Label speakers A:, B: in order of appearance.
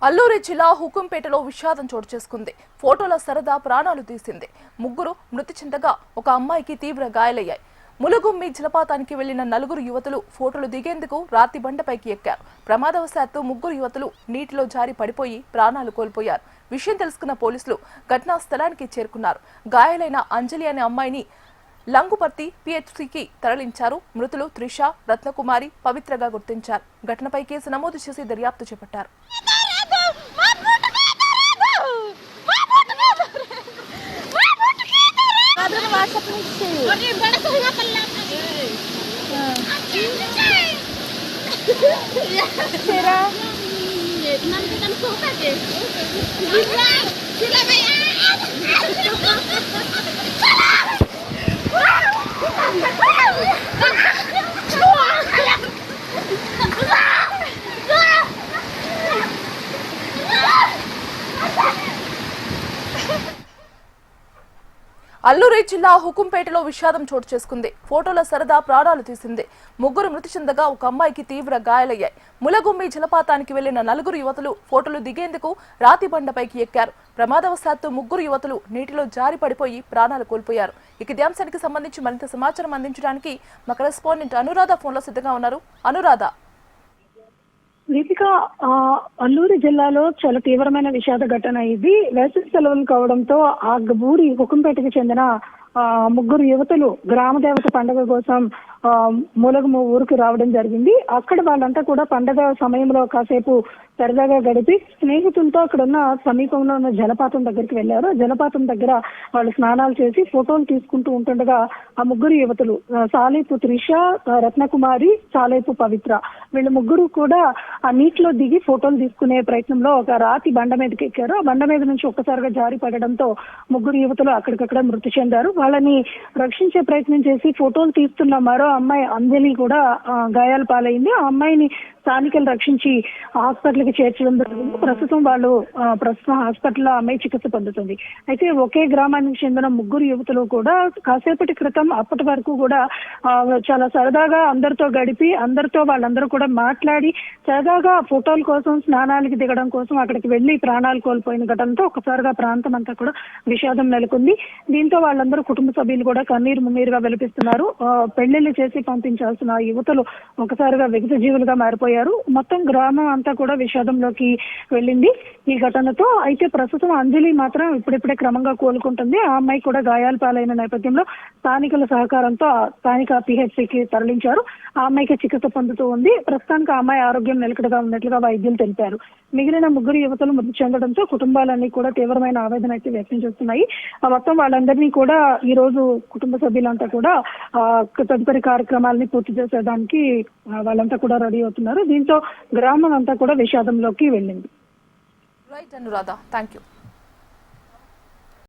A: అల్లూరి జిల్లా హుకుంపేటలో విషాదం చోటు చేసుకుంది. ఫోటోల సరదా ప్రాణాలు తీసింది. ముగ్గురు మృతి చెందగా ఒక అమ్మాయికి తీవ్ర గాయాలయ్యాయి. ములుగుమ్మి జలపాతానికి వెళ్లిన నలుగురు యువతులు ఫోటోలు దిగేందుకు రాతి బండపైకి ఎక్కారు. ప్రమాదవశాత్తు ముగ్గురు యువతులు నీటిలో జారి పడిపోయి ప్రాణాలు కోల్పోయారు. విషయం తెలుసుకున్న పోలీసులు ఘటనా స్థలానికి చేరుకున్నారు. గాయాలైన అంజలి అనే అమ్మాయిని లంగుపర్తి పిహెచ్సికి తరలించారు. మృతులు త్రిష, రత్నకుమారి, పవిత్రగా గుర్తించారు. ఘటనపై కేసు నమోదు చేసి దర్యాప్తు చేపట్టారు. అల్లూరి జిల్లా హుకుంపేటలో విషాదం చోటు చేసుకుంది. ఫోటోల సరదా ప్రాణాలు తీసింది. ముగ్గురు మృతి చెందగా ఒక అమ్మాయికి తీవ్ర గాయాలయ్యాయి. ములగుమ్మి జలపాతానికి వెళ్లిన నలుగురు యువతులు ఫోటోలు దిగేందుకు రాతి బండపైకి ఎక్కారు. ప్రమాదవశాత్తు ముగ్గురు యువతులు నీటిలో జారి పడిపోయి ప్రాణాలు కోల్పోయారు. ఇదే అంశానికి సంబంధించి మరింత సమాచారం అందించడానికి మా కరెస్పాండెంట్ అనురాధ ఫోన్లో సిద్ధంగా ఉన్నారు. అనురాధ,
B: దీపిక, అల్లూరి జిల్లాలో చాలా తీవ్రమైన విషాద ఘటన ఇది. వేసవి సెలవులు కావడంతో ఆ ఊరి హుకుంపేటకి చెందిన ముగ్గురు యువతులు గ్రామ దేవత పండుగ కోసం మూలగము ఊరికి రావడం జరిగింది. అక్కడ వాళ్ళంతా కూడా పండుగ సమయంలో కాసేపు సరదాగా గడిపి స్నేహితులతో అక్కడ ఉన్న సమీపంలో ఉన్న జలపాతం దగ్గరికి వెళ్లారు. జలపాతం దగ్గర వాళ్ళు స్నానాలు చేసి ఫోటోలు తీసుకుంటూ ఉంటుండగా ఆ ముగ్గురు యువతులు సాలేపు త్రిష, రత్నకుమారి, సాలేపు పవిత్ర, వీళ్ళు ముగ్గురు కూడా ఆ నీటిలో దిగి ఫోటోలు తీసుకునే ప్రయత్నంలో ఒక రాతి బండ మీదకి ఎక్కారు. ఆ బండ మీద నుంచి ఒక్కసారిగా జారి పడడంతో ముగ్గురు యువతులు అక్కడికక్కడ మృతి చెందారు. వాళ్ళని రక్షించే ప్రయత్నం చేసి ఫోటోలు తీస్తున్న మరో అమ్మాయి అంజలి కూడా గాయాల పాలైంది. ఆ అమ్మాయిని స్థానికులు రక్షించి హాస్పిటల్కి చేర్చడం జరిగింది. ప్రస్తుతం హాస్పిటల్లో అమ్మాయి చికిత్స పొందుతుంది. అయితే ఒకే గ్రామానికి చెందిన ముగ్గురు యువతులు కూడా కాసేపటి క్రితం అప్పటి వరకు కూడా చాలా సరదాగా అందరితో గడిపి వాళ్ళందరూ కూడా మాట్లాడి సరదాగా ఫోటోల కోసం స్నానాలకి దిగడం కోసం అక్కడికి వెళ్లి ప్రాణాలు కోల్పోయిన ఘటనతో ఒకసారిగా ప్రాంతం అంతా కూడా విషాదం నెలకొంది. దీంతో వాళ్ళందరూ కుటుంబ సభ్యులు కూడా కన్నీరు మున్నీరుగా వెలిపిస్తున్నారు. పెళ్లిళ్లు చేసి పంపించాల్సిన యువతులు ఒకసారిగా విగత జీవులుగా మారిపోయారు. మొత్తం గ్రామం అంతా కూడా విషాదంలోకి వెళ్ళింది ఈ ఘటనతో. అయితే ప్రస్తుతం అంజలి మాత్రం ఇప్పుడిప్పుడే క్రమంగా కోలుకుంటుంది. ఆ అమ్మాయి కూడా గాయాల పాలైన నేపథ్యంలో స్థానికుల సహకారంతో స్థానిక పిహెచ్సికి తరలించారు. ఆ అమ్మాయికి చికిత్స పొందుతూ ఉంది. ప్రస్తుతానికి ఆ అమ్మాయి ఆరోగ్యం నిలకడగా ఉన్నట్లుగా వైద్యులు తెలిపారు. మిగిలిన ముగ్గురు యువతులు మృతి చెందడంతో కుటుంబాలన్నీ కూడా తీవ్రమైన ఆవేదన అయితే వ్యక్తం చేస్తున్నాయి. మొత్తం వాళ్ళందరినీ కూడా ఈ రోజు కుటుంబ సభ్యులంతా కూడా తదుపరి కార్యక్రమాలని పూర్తి చేసేదానికి వాళ్ళంతా కూడా రెడీ అవుతున్నారు. దీంతో గ్రామం అంతా కూడా విషాదంలోకి వెళ్ళింది.
A: Right Anuradha, thank you.